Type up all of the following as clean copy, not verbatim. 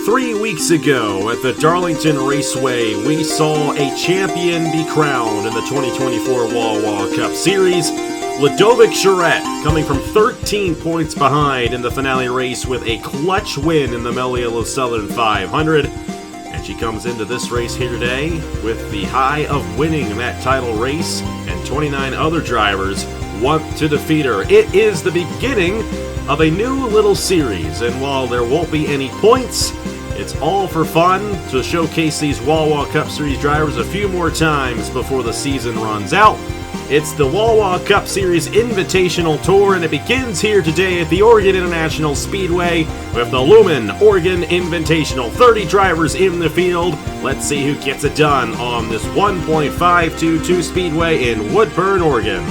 3 weeks ago at the Darlington Raceway, we saw a champion be crowned in the 2024 Wawa Cup Series. Ludovic Charette coming from 13 points behind in the finale race with a clutch win in the Meliello Southern 500. And she comes into this race here today with the high of winning that title race, and 29 other drivers want to defeat her. It is the beginning of a new little series, and while there won't be any points, it's all for fun to showcase these Wawa Cup Series drivers a few more times before the season runs out. It's the Wawa Cup Series Invitational Tour, and it begins here today at the Oregon International Speedway with the Lumen Oregon Invitational. 30 drivers in the field. Let's see who gets it done on this 1.522 Speedway in Woodburn, Oregon.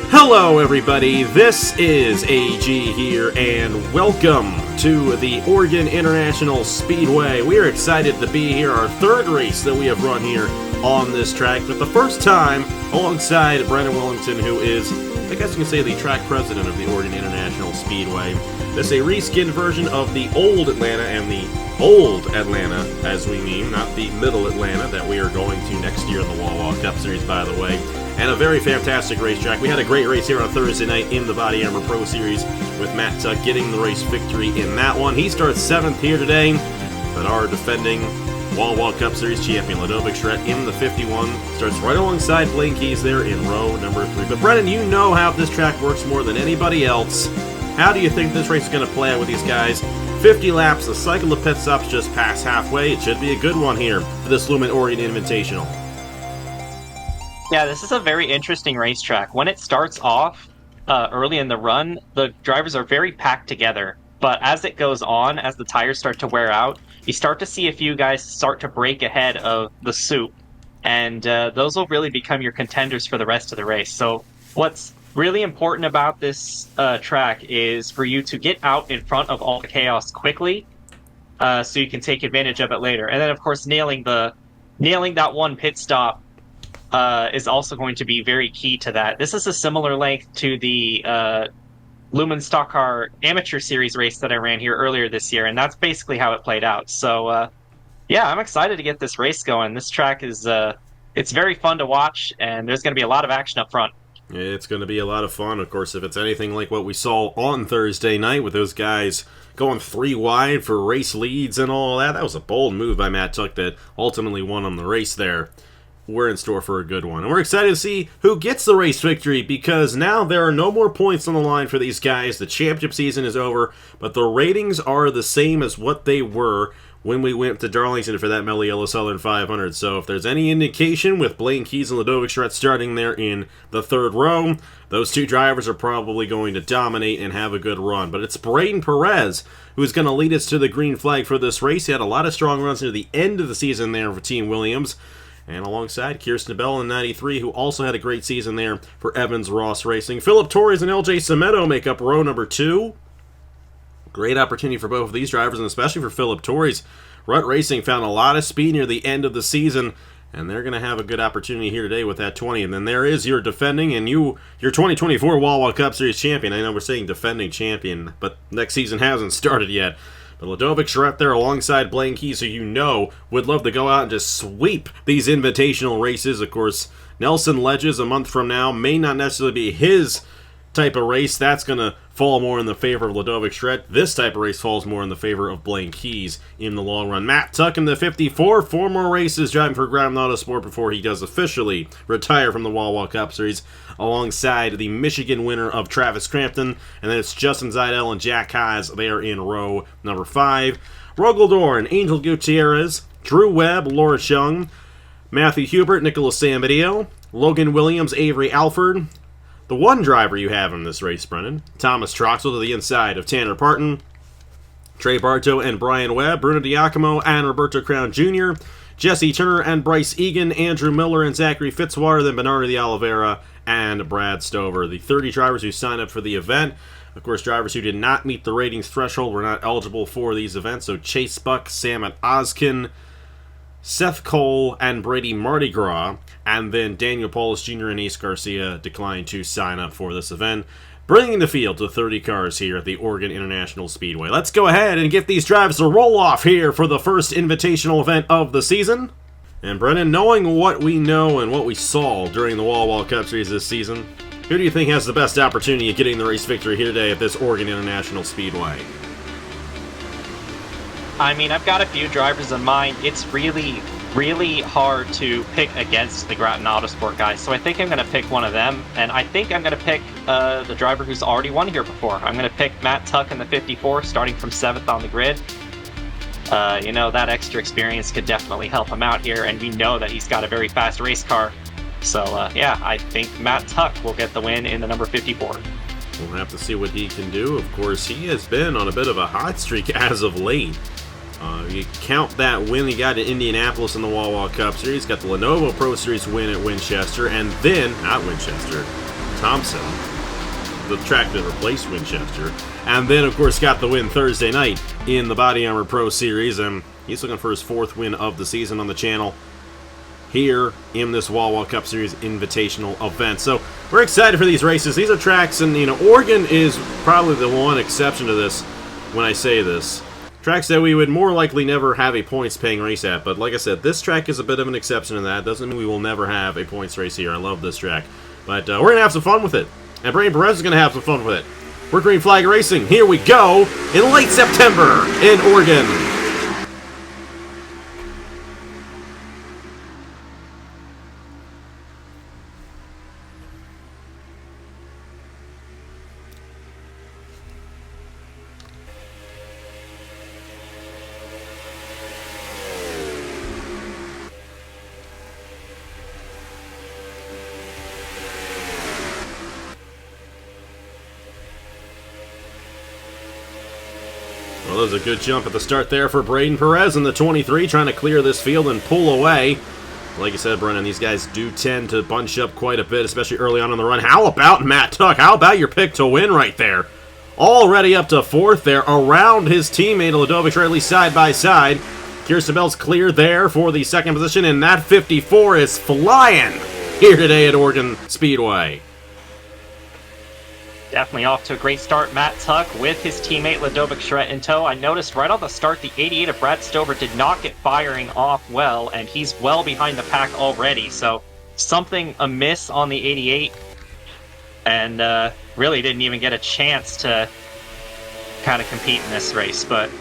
Hello everybody, this is AG here, and welcome to the Oregon International Speedway. We are excited to be here, our third race that we have run here on this track, but the first time alongside Brandon Willington, who is, I guess you can say, the track president of the Oregon International Speedway. This is a reskinned version of the old Atlanta, and the old Atlanta, as we mean, not the middle Atlanta that we are going to next year in the Wawa Cup Series, by the way. And a very fantastic racetrack. We had a great race here on Thursday night in the Body Armor Pro Series with Matt Tuck getting the race victory in that one. He starts 7th here today, but our defending Wawa Cup Series champion, Ludovic Charette, in the 51, starts right alongside Blaine Keys there in row number 3. But Brennan, you know how this track works more than anybody else. How do you think this race is going to play out with these guys? 50 laps, the cycle of pit stops just past halfway. It should be a good one here for this Lumen Oregon Invitational. Yeah, this is a very interesting racetrack. When it starts off early in the run, the drivers are very packed together. But as it goes on, as the tires start to wear out, you start to see a few guys start to break ahead of the soup. And those will really become your contenders for the rest of the race. So what's really important about this track is for you to get out in front of all the chaos quickly so you can take advantage of it later. And then, of course, nailing that one pit stop is also going to be very key to that. This is a similar length to the Lumen Stock Car Amateur Series race that I ran here earlier this year, and that's basically how it played out. So, yeah, I'm excited to get this race going. This track is it's very fun to watch, and there's going to be a lot of action up front. It's going to be a lot of fun. Of course, if it's anything like what we saw on Thursday night with those guys going 3 wide for race leads and all that, that was a bold move by Matt Tuck that ultimately won him the race there. We're in store for a good one. And we're excited to see who gets the race victory, because now there are no more points on the line for these guys. The championship season is over, but the ratings are the same as what they were when we went to Darlington for that Meliello Southern 500. So if there's any indication with Blaine Keys and Ludovic Charette starting there in the 3rd row, those two drivers are probably going to dominate and have a good run. But it's Braden Perez who's going to lead us to the green flag for this race. He had a lot of strong runs near the end of the season there for Team Williams, and alongside Kirsten Bell in 93, who also had a great season there for Evans Ross Racing. Philip Torres and LJ Cemento make up row number 2. Great opportunity for both of these drivers, and especially for Philip Torres. Rut Racing found a lot of speed near the end of the season, and they're going to have a good opportunity here today with that 20. And then there is your defending and your 2024 Wawa Cup Series champion. I know we're saying defending champion, but next season hasn't started yet. But Ludovic Charette there alongside Blaine Keys, who you know would love to go out and just sweep these invitational races. Of course, Nelson Ledges a month from now may not necessarily be his type of race. That's going to fall more in the favor of Ludovic Charette. This type of race falls more in the favor of Blaine Keys in the long run. Matt Tuck in the 54, 4 more races driving for Ground Autosport before he does officially retire from the Wawa Cup Series, alongside the Michigan winner of Travis Crampton. And then it's Justin Zeidel and Jack Haas. They are in row number 5. Rogel Dorn, Angel Gutierrez, Drew Webb, Laura Chung, Matthew Hubert, Nicholas Sambadio, Logan Williams, Avery Alford. The one driver you have in this race, Brennan, Thomas Troxel to the inside of Tanner Parton, Trey Bartow and Brian Webb, Bruno Diacomo and Roberto Crown Jr., Jesse Turner and Bryce Egan, Andrew Miller and Zachary Fitzwater, then Bernardo de Oliveira and Brad Stover. The 30 drivers who signed up for the event. Of course, drivers who did not meet the ratings threshold were not eligible for these events. So Chase Buck, Sam Oskin, Seth Cole, and Brady Mardi Gras. And then Daniel Paulus Jr. and Ace Garcia declined to sign up for this event. bringing the field to 30 cars here at the Oregon International Speedway. Let's go ahead and get these drives to roll off here for the first invitational event of the season. And Brennan, knowing what we know and what we saw during the Wawa Cup Series this season, who do you think has the best opportunity of getting the race victory here today at this Oregon International Speedway? I mean, I've got a few drivers in mind. It's really hard to pick against the Grattan Autosport guys, so I think I'm going to pick one of them, and I think I'm going to pick the driver who's already won here before. I'm going to pick Matt Tuck in the 54, starting from 7th on the grid. You know, that extra experience could definitely help him out here, and we know that he's got a very fast race car. So, yeah, I think Matt Tuck will get the win in the number 54. We'll have to see what he can do. Of course, he has been on a bit of a hot streak as of late. You count that win he got in Indianapolis in the Wawa Cup Series, got the Lenovo Pro Series win at Winchester, and then, not Winchester, Thompson, the track that replaced Winchester, and then, of course, got the win Thursday night in the Body Armor Pro Series, and he's looking for his 4th win of the season on the channel here in this Wawa Cup Series Invitational event. So we're excited for these races. These are tracks, and, you know, Oregon is probably the one exception to this when I say this. Tracks that we would more likely never have a points-paying race at, but like I said, this track is a bit of an exception to that. Doesn't mean we will never have a points race here. I love this track. But we're going to have some fun with it, and Brayden Perez is going to have some fun with it. We're Green Flag Racing. Here we go in late September in Oregon. Well, that was a good jump at the start there for Brayden Perez in the 23, trying to clear this field and pull away. Like you said, Brennan, these guys do tend to bunch up quite a bit, especially early on in the run. How about Matt Tuck? How about your pick to win right there? Already up to 4th there, around his teammate, Ludovic Riley, side by side. Kirsten Bell's clear there for the 2nd position, and that 54 is flying here today at Oregon Speedway. Definitely off to a great start, Matt Tuck, with his teammate Ludovic Charette in tow. I noticed right on the start, the 88 of Brad Stover did not get firing off well, and he's well behind the pack already, so something amiss on the 88, and really didn't even get a chance to kind of compete in this race. But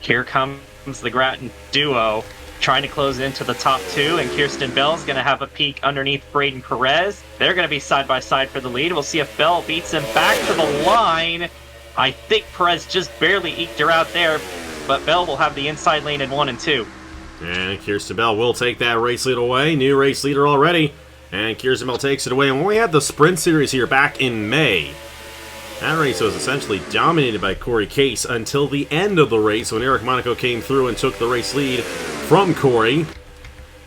here comes the Grattan duo, trying to close into the top 2, and Kirsten Bell's going to have a peek underneath Brayden Perez. They're going to be side by side for the lead. We'll see if Bell beats him back to the line. I think Perez just barely eked her out there, but Bell will have the inside lane in 1 and 2. And Kirsten Bell will take that race lead away. New race leader already. And Kirsten Bell takes it away. And when we had the Sprint Series here back in May, that race was essentially dominated by Corey Case until the end of the race when Eric Monaco came through and took the race lead from Corey.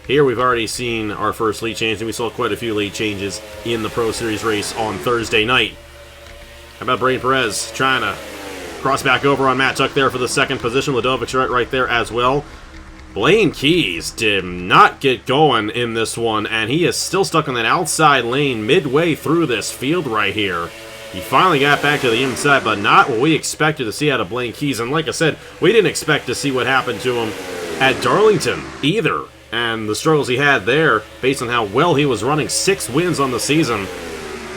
Here we've already seen our first lead change, and we saw quite a few lead changes in the Pro Series race on Thursday night. How about Brayden Perez trying to cross back over on Matt Tuck there for the 2nd position. Ludovic right there as well. Blaine Keys did not get going in this one, and he is still stuck on that outside lane midway through this field right here. He finally got back to the inside, but not what we expected to see out of Blaine Keys. And like I said, we didn't expect to see what happened to him at Darlington either. And the struggles he had there, based on how well he was running, 6 wins on the season.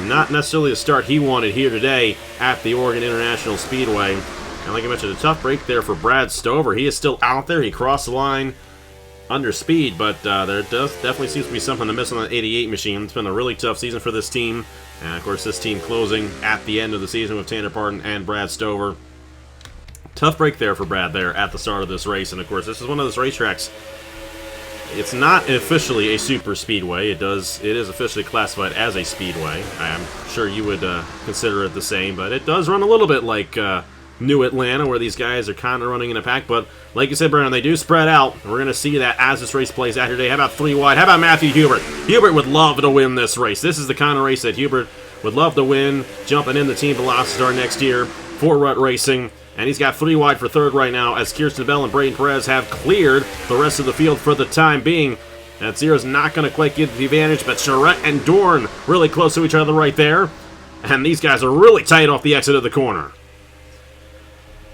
Not necessarily the start he wanted here today at the Oregon International Speedway. And like I mentioned, a tough break there for Brad Stover. He is still out there. He crossed the line under speed, but there definitely seems to be something to miss on that 88 machine. It's been a really tough season for this team. And of course, this team closing at the end of the season with Tanner Parton and Brad Stover. Tough break there for Brad there at the start of this race. And of course, this is one of those racetracks. It's not officially a super speedway. It is officially classified as a speedway. I'm sure you would consider it the same, but it does run a little bit like New Atlanta, where these guys are kind of running in a pack. But like you said, Brandon, they do spread out. We're going to see that as this race plays out today. How about 3 wide? How about Matthew Hubert? Hubert would love to win this race. This is the kind of race that Hubert would love to win, jumping in the Team Velocitar next year for Rut Racing. And he's got 3 wide for 3rd right now, as Kirsten Bell and Brayden Perez have cleared the rest of the field for the time being. That Zero's not going to quite get the advantage, but Charette and Dorn really close to each other right there. And these guys are really tight off the exit of the corner.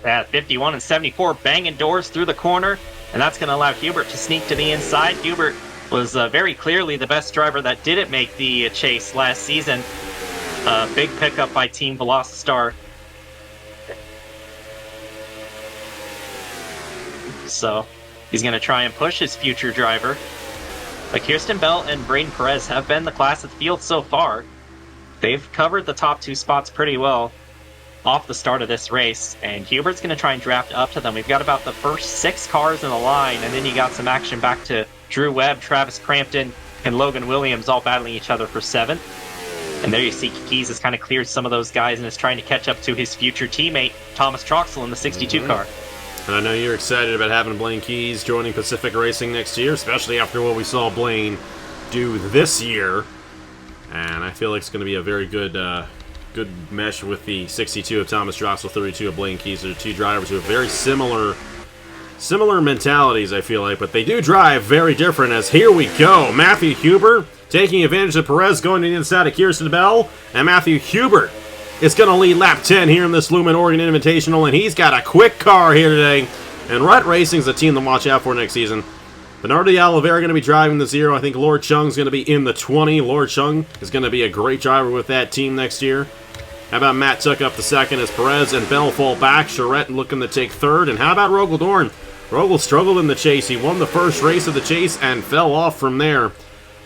At 51 and 74, banging doors through the corner, and that's going to allow Hubert to sneak to the inside. Hubert was very clearly the best driver that didn't make the chase last season. Big pickup by Team Velocitar. So he's going to try and push his future driver. But Kirsten Bell and Braden Perez have been the class of the field so far. They've covered the top 2 spots pretty well off the start of this race, and Hubert's going to try and draft up to them. We've got about the first 6 cars in the line, and then you got some action back to Drew Webb, Travis Crampton, and Logan Williams all battling each other for 7th. And there you see Keys has kind of cleared some of those guys and is trying to catch up to his future teammate, Thomas Troxel, in the 62 car. And I know you're excited about having Blaine Keys joining Pacific Racing next year, especially after what we saw Blaine do this year. And I feel like it's going to be a very good good mesh with the 62 of Thomas Troxel, 32 of Blaine Keys. They're 2 drivers who have very similar mentalities, I feel like, but they do drive very different. As here we go, Matthew Hubert taking advantage of Perez going to the inside of Kirsten Bell, and Matthew Hubert is going to lead lap 10 here in this Lumen Oregon Invitational, and he's got a quick car here today. And Rut Racing's a team to watch out for next season. Bernardo Oliveira going to be driving the 0. I think Lord Chung's going to be in the 20. Lord Chung is going to be a great driver with that team next year. How about Matt Tuck up the 2nd as Perez and Bell fall back? Charette looking to take 3rd. And how about Rogel Dorn? Rogel struggled in the chase. He won the first race of the chase and fell off from there.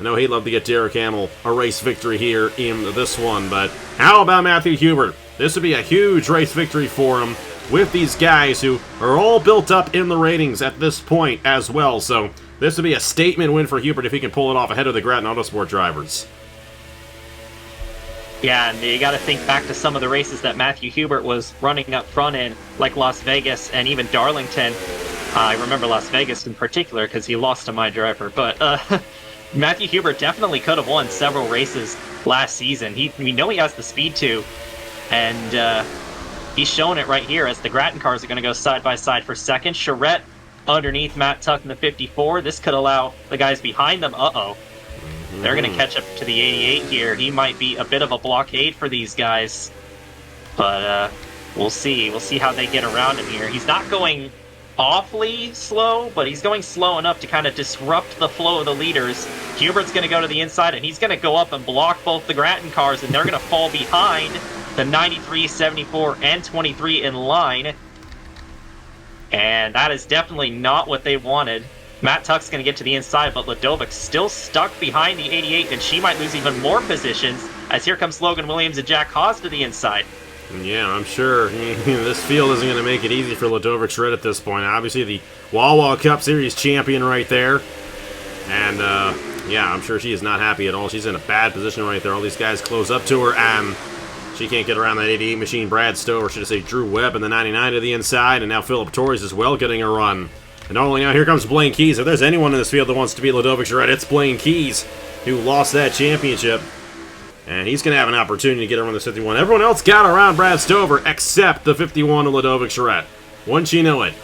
I know he'd love to get Derek Hamill a race victory here in this one, but how about Matthew Hubert? This would be a huge race victory for him with these guys who are all built up in the ratings at this point as well. So this would be a statement win for Hubert if he can pull it off ahead of the Grattan Autosport drivers. Yeah, and you got to think back to some of the races that Matthew Hubert was running up front in, like Las Vegas and even Darlington. I remember Las Vegas in particular because he lost to my driver, but Matthew Hubert definitely could have won several races last season. We know he has the speed to, and he's showing it right here as the Grattan cars are going to go side by side for 2nd. Charette underneath Matt Tuck in the 54. This could allow the guys behind them. They're going to catch up to the 88 here. He might be a bit of a blockade for these guys, but we'll see. We'll see how they get around him here. He's not going awfully slow, but he's going slow enough to kind of disrupt the flow of the leaders. Hubert's going to go to the inside, and he's going to go up and block both the Grattan cars, and they're going to fall behind the 93, 74, and 23 in line. And that is definitely not what they wanted. Matt Tuck's going to get to the inside, but Ladovic's still stuck behind the 88, and she might lose even more positions, as here comes Logan Williams and Jack Haas to the inside. Yeah, I'm sure this field isn't going to make it easy for Ladovic Shred at this point. Obviously, the Wawa Cup Series champion right there. And, yeah, I'm sure she is not happy at all. She's in a bad position right there. All these guys close up to her, and she can't get around that 88 machine. Brad Stowe, or should I say Drew Webb in the 99 to the inside, and now Philip Torres as well getting a run. And not only now, here comes Blaine Keys. If there's anyone in this field that wants to beat Ladovic Shred, it's Blaine Keys, who lost that championship. And he's going to have an opportunity to get around the 51. Everyone else got around Brad Stover except the 51 of Ladovic Charette. Wouldn't you know it?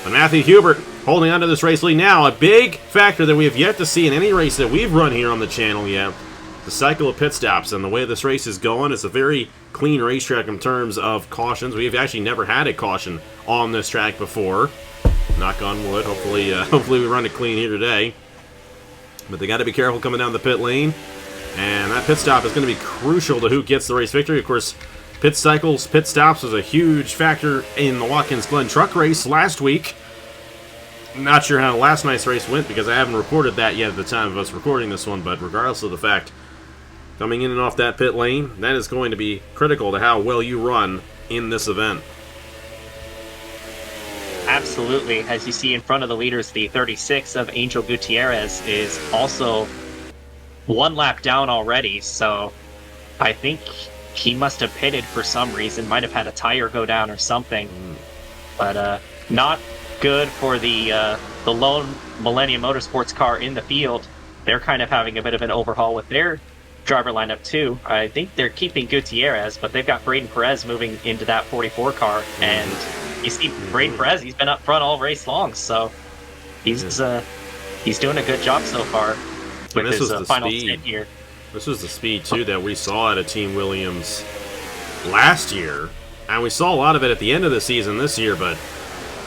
But Matthew Hubert holding on to this race lead now. A big factor that we have yet to see in any race that we've run here on the channel yet. The cycle of pit stops, and the way this race is going, it's a very clean racetrack in terms of cautions. We've actually never had a caution on this track before. Knock on wood. Hopefully we run it clean here today. But they got to be careful coming down the pit lane. And that pit stop is going to be crucial to who gets the race victory. Of course, pit stops was a huge factor in the Watkins Glen truck race last week. Not sure how last night's race went because I haven't recorded that yet at the time of us recording this one. But regardless of the fact, coming in and off that pit lane, that is going to be critical to how well you run in this event. Absolutely. As you see in front of the leaders, the 36 of Angel Gutierrez is also one lap down already, so I think he must have pitted for some reason, might have had a tire go down or something. But not good for the lone Millennium Motorsports car in the field. They're kind of having a bit of an overhaul with their driver lineup too. I think they're keeping Gutierrez, but they've got Braden Perez moving into that 44 car, and you see Braden Perez, he's been up front all race long, so he's doing a good job so far with his final stint here. This was the speed, too, that we saw out of Team Williams last year. And we saw a lot of it at the end of the season this year, but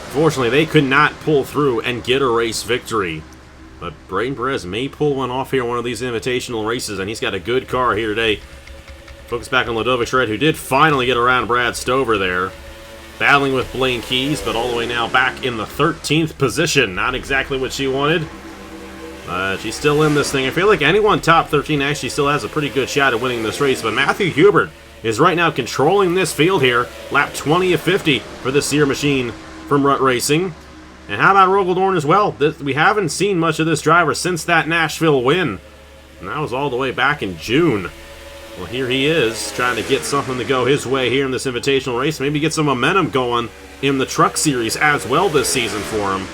unfortunately they could not pull through and get a race victory. But Braden Perez may pull one off here, one of these invitational races, and he's got a good car here today. Focus back on Ludovic Red, who did finally get around Brad Stover there. Battling with Blaine Keys, but all the way now back in the 13th position. Not exactly what she wanted. She's still in this thing. I feel like anyone top 13 actually still has a pretty good shot at winning this race, but Matthew Hubert is right now controlling this field here. Lap 20 of 50 for the Sear machine from Rut Racing. And how about Rogaldorn as well? We haven't seen much of this driver since that Nashville win. And that was all the way back in June. Well, here he is, trying to get something to go his way here in this invitational race. Maybe get some momentum going in the Truck Series as well this season for him.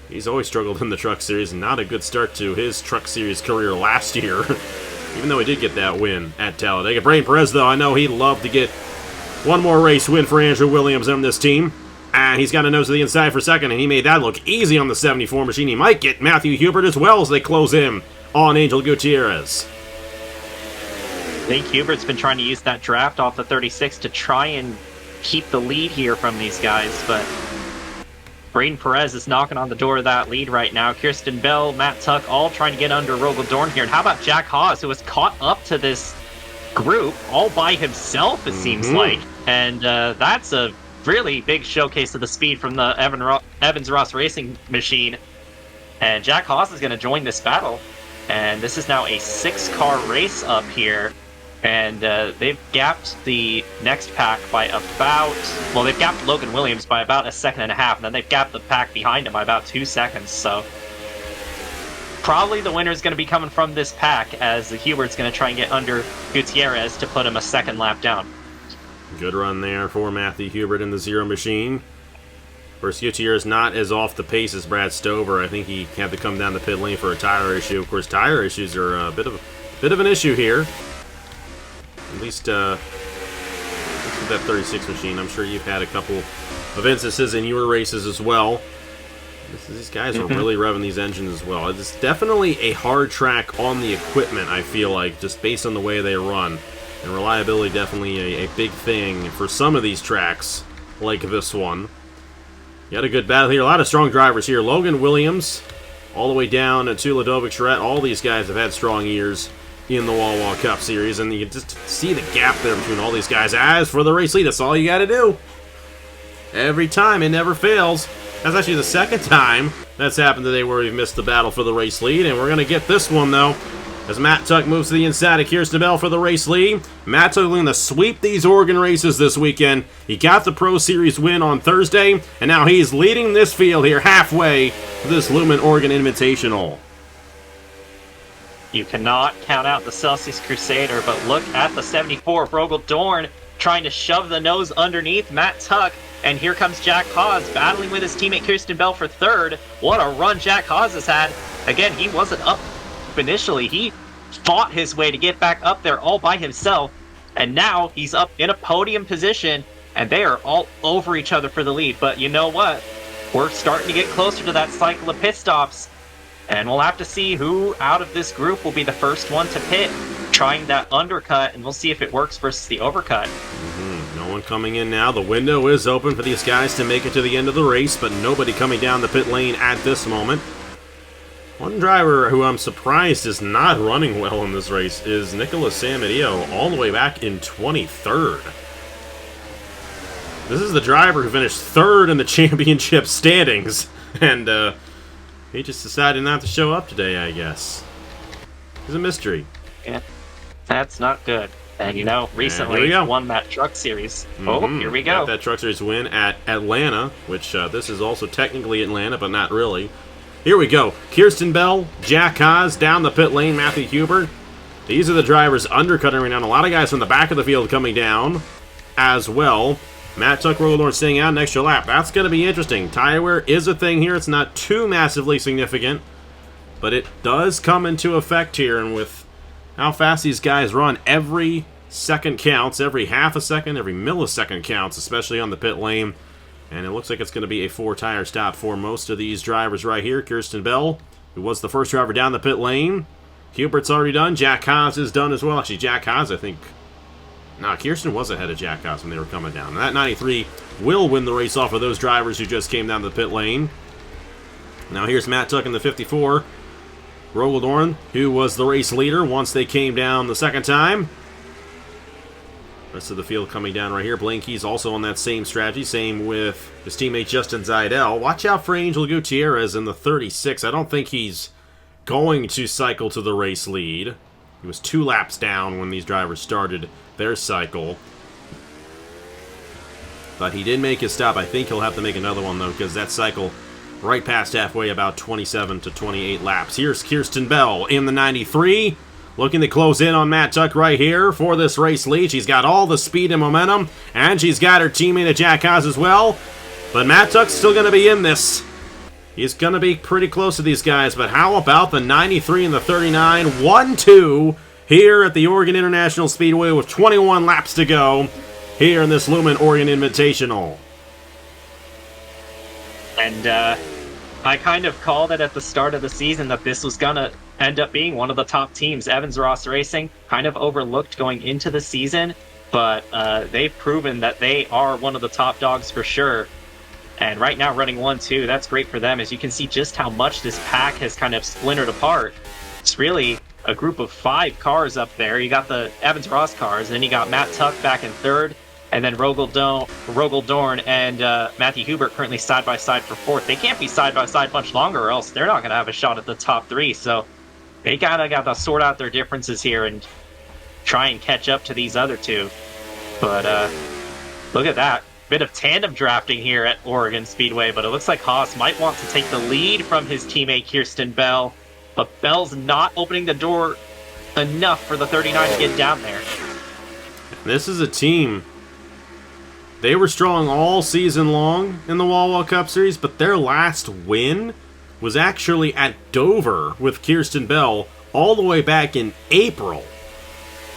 He's always struggled in the Truck Series. Not a good start to his Truck Series career last year. Even though he did get that win at Talladega. Braden Perez, though, I know he'd love to get one more race win for Andrew Williams on this team. And he's got a nose to the inside for second, and he made that look easy on the 74 machine. He might get Matthew Hubert as well as they close in on Angel Gutierrez. I think Hubert's been trying to use that draft off the 36 to try and keep the lead here from these guys, but Braden Perez is knocking on the door of that lead right now. Kirsten Bell, Matt Tuck, all trying to get under Rogaldorn here. And how about Jack Haas, who was caught up to this group all by himself, it seems like. And that's a really big showcase of the speed from the Evans-Ross Racing machine. And Jack Haas is going to join this battle. And this is now a 6-car race up here. And they've gapped the next pack by about... Well, they've gapped Logan Williams by about a second and a half, and then they've gapped the pack behind him by about 2 seconds. So probably the winner is going to be coming from this pack, as Hubert's going to try and get under Gutierrez to put him a second lap down. Good run there for Matthew Hubert in the Zero machine. Of course, Gutierrez not as off the pace as Brad Stover. I think he had to come down the pit lane for a tire issue. Of course, tire issues are a bit of an issue here. At least with that 36 machine. I'm sure you've had a couple of instances in your races as well. These guys are really revving these engines as well. It's definitely a hard track on the equipment, I feel like, just based on the way they run. And reliability definitely a big thing for some of these tracks, like this one. You had a good battle here. A lot of strong drivers here. Logan Williams, all the way down to Ludovic Charette. All these guys have had strong years in the Wawa Cup Series, and you can just see the gap there between all these guys. As for the race lead, that's all you got to do. Every time, it never fails. That's actually the second time that's happened today where we've missed the battle for the race lead, and we're going to get this one, though, as Matt Tuck moves to the inside of Kirsten Bell for the race lead. Matt Tuck going to sweep these Oregon races this weekend. He got the Pro Series win on Thursday, and now he's leading this field here halfway to this Lumen Oregon Invitational. You cannot count out the Celsius Crusader, but look at the 74 of Rogaldorn trying to shove the nose underneath Matt Tuck. And here comes Jack Haas battling with his teammate Kirsten Bell for third. What a run Jack Haas has had. Again, he wasn't up initially. He fought his way to get back up there all by himself. And now he's up in a podium position, and they are all over each other for the lead. But you know what? We're starting to get closer to that cycle of pit stops. And we'll have to see who out of this group will be the first one to pit, trying that undercut, and we'll see if it works versus the overcut. No one coming in now. The window is open for these guys to make it to the end of the race, but nobody coming down the pit lane at this moment. One driver who I'm surprised is not running well in this race is Nicholas Samadio, all the way back in 23rd. This is the driver who finished third in the championship standings, and he just decided not to show up today, I guess. It's a mystery. Yeah, that's not good. And, you know, recently won that Truck Series. Oh, here we go. Got that Truck Series win at Atlanta, which this is also technically Atlanta, but not really. Here we go. Kirsten Bell, Jack Haas, down the pit lane, Matthew Hubert. These are the drivers undercutting right now. A lot of guys from the back of the field coming down as well. Matt Tuck, Rogaldorn staying out an extra lap. That's going to be interesting. Tire wear is a thing here. It's not too massively significant, but it does come into effect here, and with how fast these guys run, every second counts, every half a second, every millisecond counts, especially on the pit lane. And it looks like it's going to be a 4-tire stop for most of these drivers right here. Kirsten Bell, who was the first driver down the pit lane. Hubert's already done. Jack Haas is done as well. Actually, Jack Haas, I think... No, Kirsten was ahead of Jack Haas when they were coming down. And that 93 will win the race off of those drivers who just came down the pit lane. Now here's Matt Tuck in the 54. Rogaldorn, who was the race leader once they came down the second time. Rest of the field coming down right here. Blanky's also on that same strategy. Same with his teammate Justin Zidell. Watch out for Angel Gutierrez in the 36. I don't think he's going to cycle to the race lead. He was 2 laps down when these drivers started their cycle. But he did make his stop. I think he'll have to make another one, though, because that cycle right past halfway, about 27 to 28 laps. Here's Kirsten Bell in the 93. Looking to close in on Matt Tuck right here for this race lead. She's got all the speed and momentum, and she's got her teammate Jack Haas as well. But Matt Tuck's still going to be in this. He's going to be pretty close to these guys, but how about the 93 and the 39? 1-2 here at the Oregon International Speedway with 21 laps to go here in this Lumen Oregon Invitational. And I kind of called it at the start of the season that this was going to end up being one of the top teams. Evans-Ross Racing, kind of overlooked going into the season, but they've proven that they are one of the top dogs for sure. And right now running 1-2, that's great for them, as you can see just how much this pack has kind of splintered apart. It's really a group of 5 cars up there. You got the Evans-Ross cars, and then you got Matt Tuck back in 3rd, and then Rogaldorn and Matthew Hubert currently side-by-side for 4th. They can't be side-by-side much longer, or else they're not going to have a shot at the top 3, so they got to sort out their differences here and try and catch up to these other 2. But look at that. Bit of tandem drafting here at Oregon Speedway, but it looks like Haas might want to take the lead from his teammate Kirsten Bell, but Bell's not opening the door enough for the 39 to get down there. This is a team. They were strong all season long in the Wawa Cup Series, but their last win was actually at Dover with Kirsten Bell all the way back in April.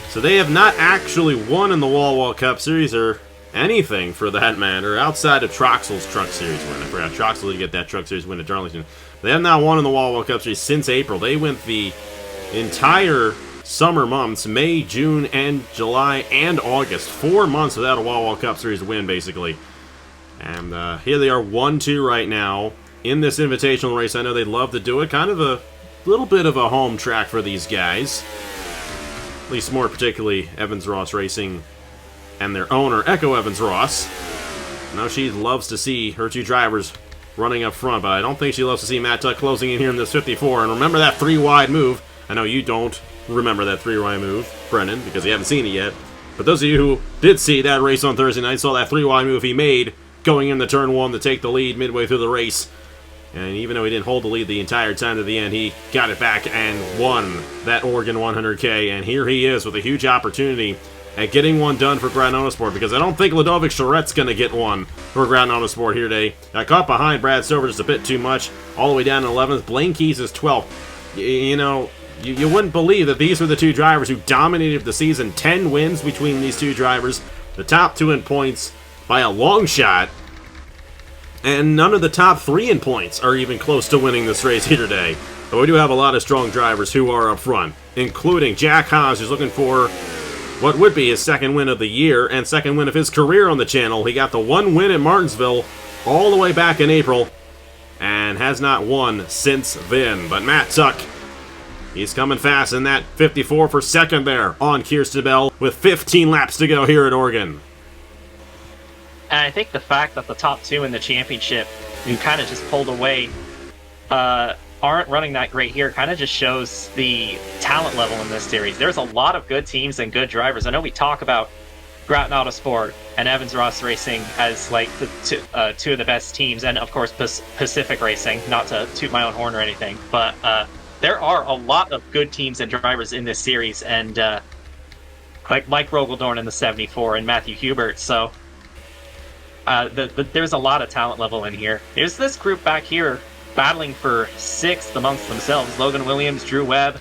So they have not actually won in the Wawa Cup Series, or anything for that matter, outside of Troxel's Truck Series win. I forgot Troxel did get that Truck Series win at Darlington. They have not won in the Wawa Cup Series since April. They went the entire summer months, May, June, and July, and August. 4 months without a Wawa Cup Series win, basically. And here they are, 1-2 right now in this invitational race. I know they'd love to do it. Kind of a little bit of a home track for these guys. At least more particularly Evans-Ross Racing and their owner, Echo Evans-Ross. Now she loves to see her 2 drivers running up front, but I don't think she loves to see Matt Tuck closing in here in this 54. And remember that 3-wide move. I know you don't remember that 3-wide move, Brennan, because you haven't seen it yet. But those of you who did see that race on Thursday night saw that 3-wide move he made going into turn 1 to take the lead midway through the race. And even though he didn't hold the lead the entire time to the end, he got it back and won that Oregon 100K. And here he is with a huge opportunity at getting one done for Ground Autosport, because I don't think Ludovic Charette's going to get one for Ground Autosport here today. Got caught behind Brad Stover just a bit too much, all the way down to 11th. Blaine Keys is 12th. You know, you wouldn't believe that these were the 2 drivers who dominated the season. 10 wins between these 2 drivers. The top 2 in points by a long shot. And none of the top 3 in points are even close to winning this race here today. But we do have a lot of strong drivers who are up front, including Jack Haas, who's looking for what would be his 2nd win of the year and 2nd win of his career on the channel. He got the 1 win at Martinsville all the way back in April and has not won since then. But Matt Tuck, he's coming fast in that 54 for 2nd there on Kirsten Bell with 15 laps to go here at Oregon. And I think the fact that the top 2 in the championship, who kind of just pulled away, aren't running that great here, kind of just shows the talent level in this series. There's a lot of good teams and good drivers. I know we talk about Groton Autosport and Evans-Ross Racing as like the 2 of the best teams, and of course Pacific Racing, not to toot my own horn or anything, but there are a lot of good teams and drivers in this series, and like Mike Rogaldorn in the 74 and Matthew Hubert, so there's a lot of talent level in here. There's this group back here battling for 6th amongst themselves. Logan Williams, Drew Webb,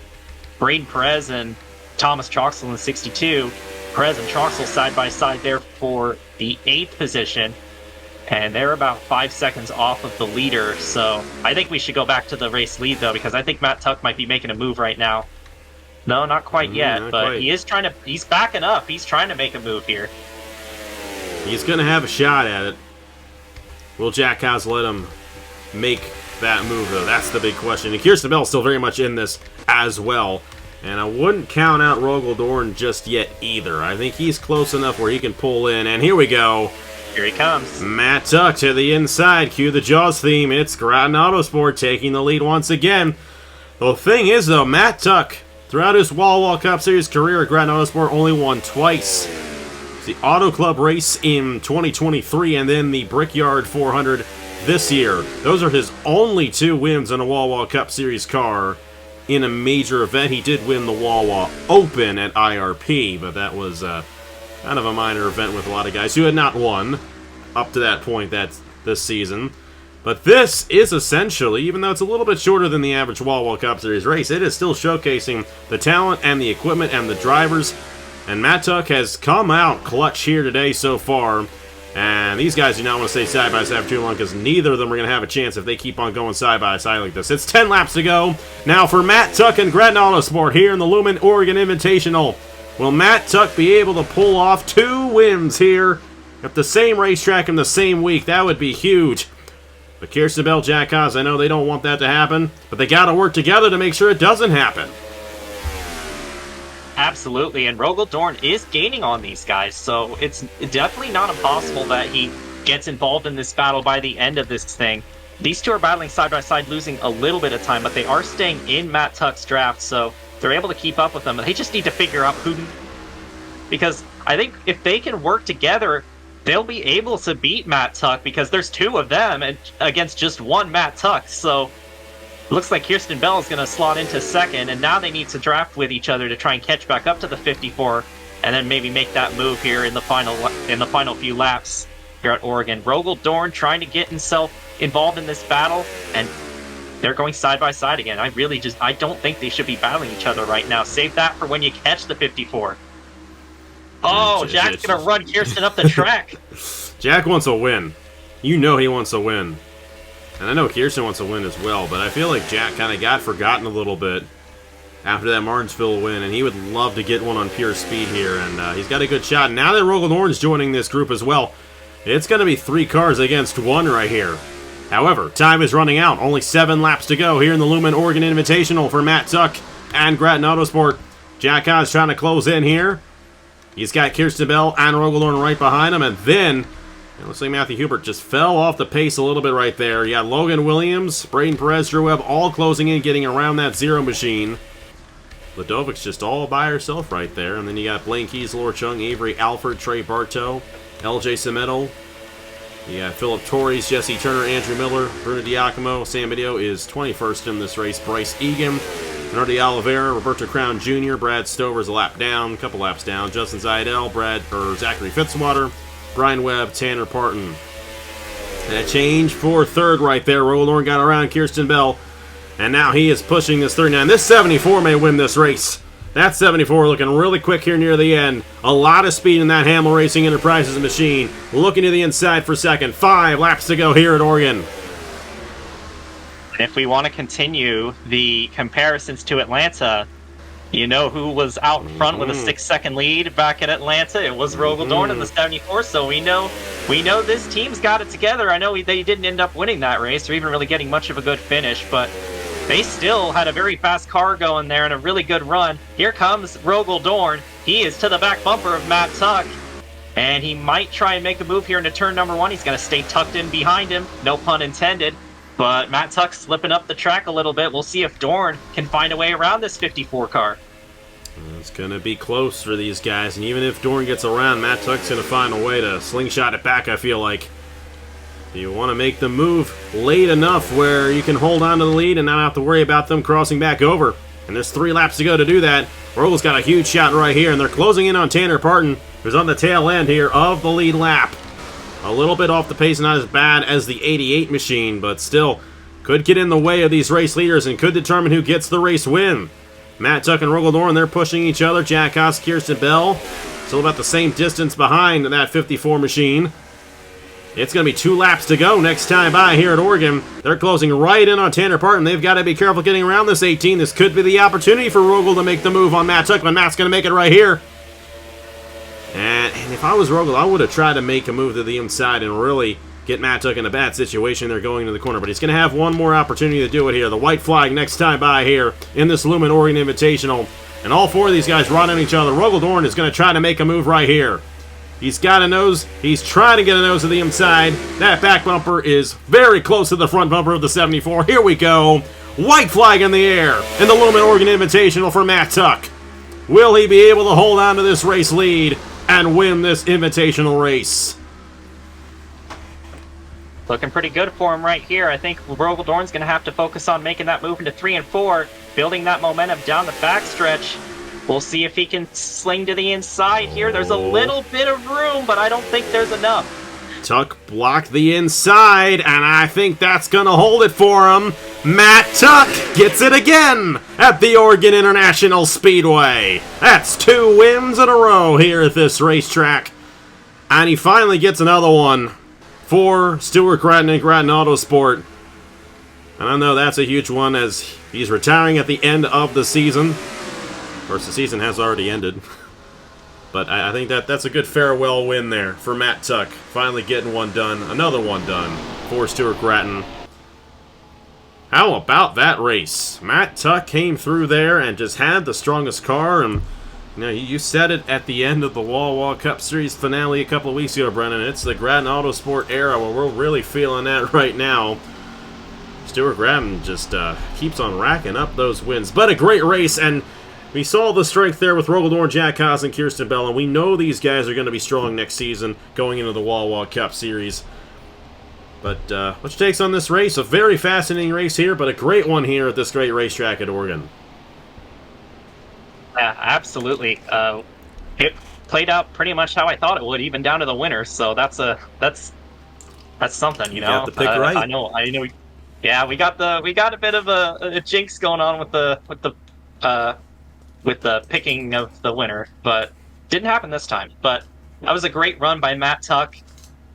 Braden Perez, and Thomas Troxel in the 62. Perez and Troxel side by side there for the 8th position. And they're about 5 seconds off of the leader. So I think we should go back to the race lead, though, because I think Matt Tuck might be making a move right now. No, not quite yet, not but quite. he's backing up. He's trying to make a move here. He's going to have a shot at it. Will Jack Haas let him make that move, though? That's the big question. And Kirsten Bell's still very much in this as well. And I wouldn't count out Rogel just yet either. I think he's close enough where he can pull in. And here we go. Here he comes. Matt Tuck to the inside. Cue the Jaws theme. It's Groton Autosport taking the lead once again. The thing is, though, Matt Tuck, throughout his Wawa Cup Series career at Groton Autosport, only won twice. The Auto Club race in 2023 and then the Brickyard 400 this year. Those are his only 2 wins in a Wawa Cup Series car in a major event. He did win the Wawa Open at IRP, but that was kind of a minor event with a lot of guys who had not won up to that point this season. But this is essentially, even though it's a little bit shorter than the average Wawa Cup Series race, it is still showcasing the talent and the equipment and the drivers. And Matt Tuck has come out clutch here today so far. And these guys do not want to stay side by side for too long because neither of them are going to have a chance if they keep on going side by side like this. It's 10 laps to go. Now for Matt Tuck and Groton Autosport here in the Lumen Oregon Invitational. Will Matt Tuck be able to pull off 2 wins here at the same racetrack in the same week? That would be huge. But Kirsten Bell, Jack Haas, I know they don't want that to happen, but they got to work together to make sure it doesn't happen. Absolutely, and Rogel is gaining on these guys, so it's definitely not impossible that he gets involved in this battle by the end of this thing. These 2 are battling side by side, losing a little bit of time, but they are staying in Matt Tuck's draft, so they're able to keep up with them. They just need to figure out who... Because I think if they can work together, they'll be able to beat Matt Tuck, because there's 2 of them against just 1 Matt Tuck, so... Looks like Kirsten Bell is going to slot into second, and now they need to draft with each other to try and catch back up to the 54, and then maybe make that move here in the final few laps here at Oregon. Rogel trying to get himself involved in this battle, and they're going side by side again. I don't think they should be battling each other right now. Save that for when you catch the 54. Oh, Jack's going to run Kirsten up the track. Jack wants a win. You know he wants a win. And I know Kirsten wants to win as well, but I feel like Jack kind of got forgotten a little bit after that Martinsville win, and he would love to get one on pure speed here, and he's got a good shot. Now that Rogel joining this group as well, it's going to be 3 cars against 1 right here. However, time is running out. Only 7 laps to go here in the Lumen Oregon Invitational for Matt Tuck and Groton Autosport. Jack Haas trying to close in here. He's got Kirsten Bell and Rogel right behind him, and then... It looks like Matthew Hubert just fell off the pace a little bit right there. You got Logan Williams, Braden Perez, Drew Webb all closing in, getting around that 0 machine. Ladovic's just all by herself right there. And then you got Blaine Keys, Laura Chung, Avery Alford, Trey Bartow, LJ Semedo. You got Philip Torres, Jesse Turner, Andrew Miller, Bruno Diacomo. Sam Video is 21st in this race. Bryce Egan, Bernardi Oliveira, Roberto Crown Jr., Brad Stover's a lap down, a couple laps down. Justin Zaidel, Zachary Fitzwater, Brian Webb, Tanner Parton. And a change for 3rd right there. Rogel got around Kirsten Bell. And now he is pushing this 39. This 74 may win this race. That 74 looking really quick here near the end. A lot of speed in that Hamill Racing Enterprises machine. Looking to the inside for second. 5 laps to go here at Oregon. If we want to continue the comparisons to Atlanta, you know who was out in front with a 6-second lead back at Atlanta? It was Rogel in the 74, so we know this team's got it together. I know they didn't end up winning that race or even really getting much of a good finish, but they still had a very fast car going there and a really good run. Here comes Rogel. He is to the back bumper of Matt Tuck, and he might try and make a move here into turn number 1. He's going to stay tucked in behind him, no pun intended. But Matt Tuck's slipping up the track a little bit. We'll see if Dorn can find a way around this 54 car. It's going to be close for these guys, and even if Dorn gets around, Matt Tuck's going to find a way to slingshot it back, I feel like. You want to make the move late enough where you can hold on to the lead and not have to worry about them crossing back over. And there's 3 laps to go to do that. Rogel's got a huge shot right here, and they're closing in on Tanner Parton, who's on the tail end here of the lead lap. A little bit off the pace, not as bad as the 88 machine, but still could get in the way of these race leaders and could determine who gets the race win. Matt Tuck and Rogel they're pushing each other. Jack Haas, Kirsten Bell, still about the same distance behind that 54 machine. It's going to be 2 laps to go next time by here at Oregon. They're closing right in on Tanner Parton. They've got to be careful getting around this 18. This could be the opportunity for Rogel to make the move on Matt Tuck, but Matt's going to make it right here. And if I was Rogel, I would have tried to make a move to the inside and really get Matt Tuck in a bad situation. They're going to the corner, but he's going to have one more opportunity to do it here. The white flag next time by here in this Lumen Oregon Invitational. And all 4 of these guys run on each other. Rogel Dorn is going to try to make a move right here. He's got a nose. He's trying to get a nose to the inside. That back bumper is very close to the front bumper of the 74. Here we go. White flag in the air in the Lumen Oregon Invitational for Matt Tuck. Will he be able to hold on to this race lead and win this Invitational race? Looking pretty good for him right here. I think Rogel Dorn's going to have to focus on making that move into 3 and 4, building that momentum down the backstretch. We'll see if he can sling to the inside here. There's a little bit of room, but I don't think there's enough. Tuck blocked the inside, and I think that's going to hold it for him. Matt Tuck gets it again at the Oregon International Speedway. That's 2 wins in a row here at this racetrack. And he finally gets another one for Stuart Grattan and Grattan Autosport. And I know that's a huge one as he's retiring at the end of the season. Of course, the season has already ended. But I think that's a good farewell win there for Matt Tuck. Finally getting one done. Another one done for Stuart Grattan. How about that race? Matt Tuck came through there and just had the strongest car. And you said it at the end of the Wawa Cup Series finale a couple of weeks ago, Brennan. It's the Grattan Autosport era where we're really feeling that right now. Stuart Grattan just keeps on racking up those wins. But a great race, and we saw the strength there with Rogel Dorn, Jack Haas, and Kirsten Bell, and we know these guys are going to be strong next season going into the Wawa Cup Series. But what's your takes on this race? A very fascinating race here, but a great one here at this great racetrack at Oregon. Yeah, absolutely. It played out pretty much how I thought it would, even down to the winner. So that's something, you know. Got the pick right. I know. Yeah, we got a bit of a jinx going on with the picking of the winner, but didn't happen this time. But that was a great run by Matt Tuck.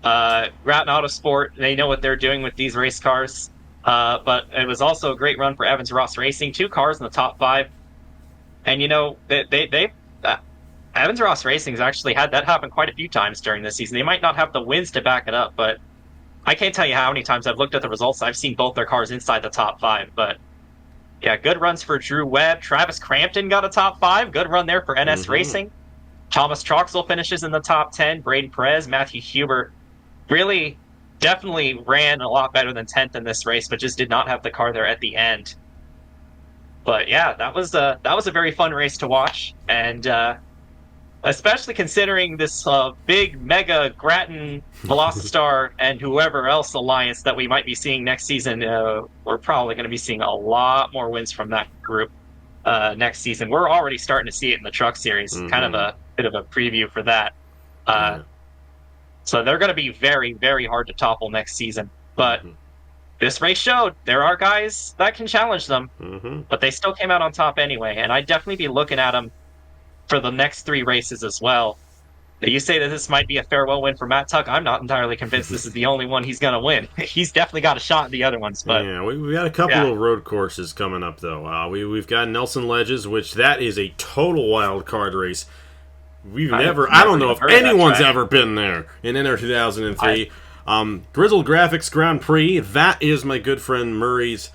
Grattan Autosport, they know what they're doing with these race cars. But it was also a great run for Evans Ross Racing. 2 cars in the top 5. And Evans Ross Racing's actually had that happen quite a few times during this season. They might not have the wins to back it up, but I can't tell you how many times I've looked at the results. I've seen both their cars inside the top 5, but yeah, good runs for Drew Webb. Travis Crampton got a top 5. Good run there for NS Racing. Thomas Troxel finishes in the top 10. Braden Perez, Matthew Huber really definitely ran a lot better than 10th in this race, but just did not have the car there at the end. But yeah, that was a very fun race to watch, and especially considering this big mega Grattan Velocitar and whoever else alliance that we might be seeing next season. We're probably going to be seeing a lot more wins from that group next season. We're already starting to see it in the Truck Series. Kind of a bit of a preview for that. So they're going to be very, very hard to topple next season. But this race showed there are guys that can challenge them, but they still came out on top anyway. And I'd definitely be looking at them for the next 3 races as well. You say that this might be a farewell win for Matt Tuck. I'm not entirely convinced this is the only one he's going to win. He's definitely got a shot in the other ones. But yeah, we got a couple of road courses coming up, though. We've got Nelson Ledges, which that is a total wild card race. I don't know if anyone's ever been there in NR2003. Grizzled Graphics Grand Prix, that is my good friend Murray's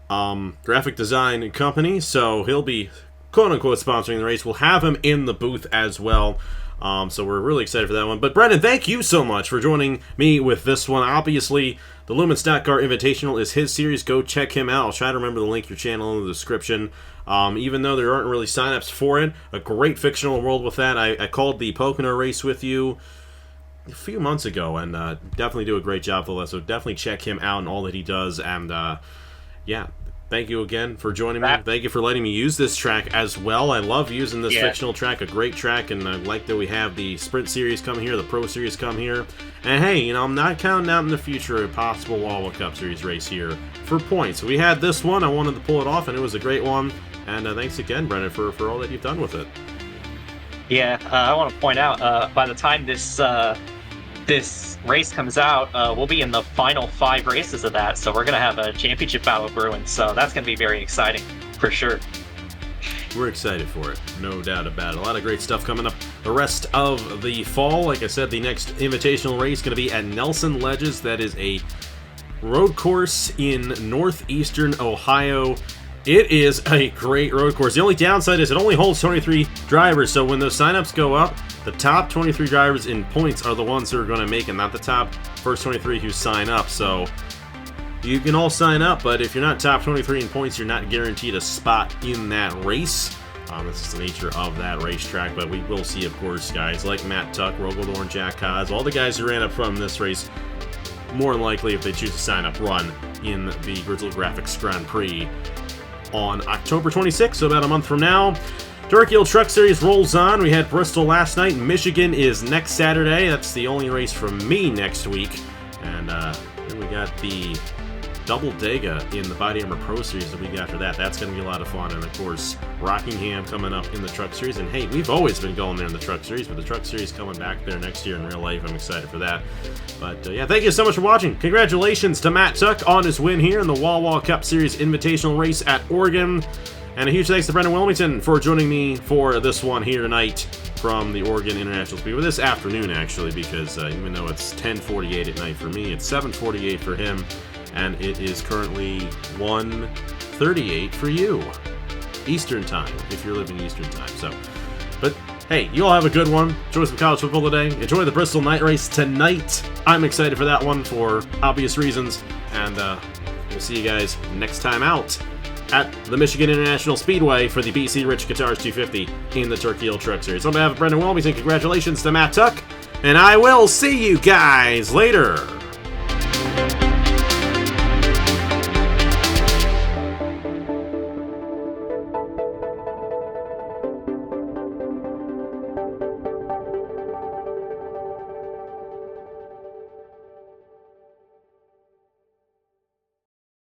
graphic design company, so he'll be quote-unquote sponsoring the race. We'll have him in the booth as well, so we're really excited for that one. But Brendan, thank you so much for joining me with this one. Obviously, the Lumen Stock Car Invitational is his series. Go check him out. I'll try to remember to link your channel in the description. Even though there aren't really signups for it, a great fictional world with that. I called the Pocono race with you a few months ago, and definitely do a great job for that, so definitely check him out and all that he does. And yeah, thank you again for joining me. Thank you for letting me use this track as well. I love using this fictional track, a great track, and I like that we have the Sprint Series come here, the Pro Series come here. And hey, I'm not counting out in the future a possible Wawa Cup Series race here for points. We had this one, I wanted to pull it off, and it was a great one. And thanks again, Brendan, for all that you've done with it. Yeah, I want to point out, by the time this this race comes out, we'll be in the final 5 races of that, so we're going to have a championship battle brewing, so that's going to be very exciting, for sure. We're excited for it, no doubt about it. A lot of great stuff coming up the rest of the fall. Like I said, the next invitational race is going to be at Nelson Ledges. That is a road course in northeastern Ohio. It is a great road course. The only downside is it only holds 23 drivers, so when those signups go up, the top 23 drivers in points are the ones who are going to make it, not the top first 23 who sign up. So you can all sign up, but if you're not top 23 in points, you're not guaranteed a spot in that race. This is the nature of that racetrack, but we will see, of course, guys like Matt Tuck, Rogaldorn, Jack Haas, all the guys who ran up from this race, more than likely, if they choose to sign up, run in the Grizzle Graphics Grand Prix on October 26th, so about a month from now. Turkey Hill Truck Series rolls on. We had Bristol last night. Michigan is next Saturday. That's the only race from me next week. And then we got the Double Dega in the Body Armor Pro Series the week after that. That's going to be a lot of fun. And, of course, Rockingham coming up in the Truck Series. And, hey, we've always been going there in the Truck Series, but the Truck Series coming back there next year in real life. I'm excited for that. But, yeah, thank you so much for watching. Congratulations to Matt Tuck on his win here in the Wawa Cup Series Invitational race at Oregon. And a huge thanks to Brendan Wilmington for joining me for this one here tonight from the Oregon International Speedway. This afternoon, actually, because even though it's 10:48 at night for me, it's 7:48 for him. And it is currently 1:38 for you, Eastern Time, if you're living Eastern Time. So, but hey, you all have a good one. Enjoy some college football today. Enjoy the Bristol night race tonight. I'm excited for that one for obvious reasons. And we'll see you guys next time out at the Michigan International Speedway for the BC Rich Guitars 250 in the Turkey Hill Truck Series. On behalf of Brendan Wilmington, congratulations to Matt Tuck, and I will see you guys later.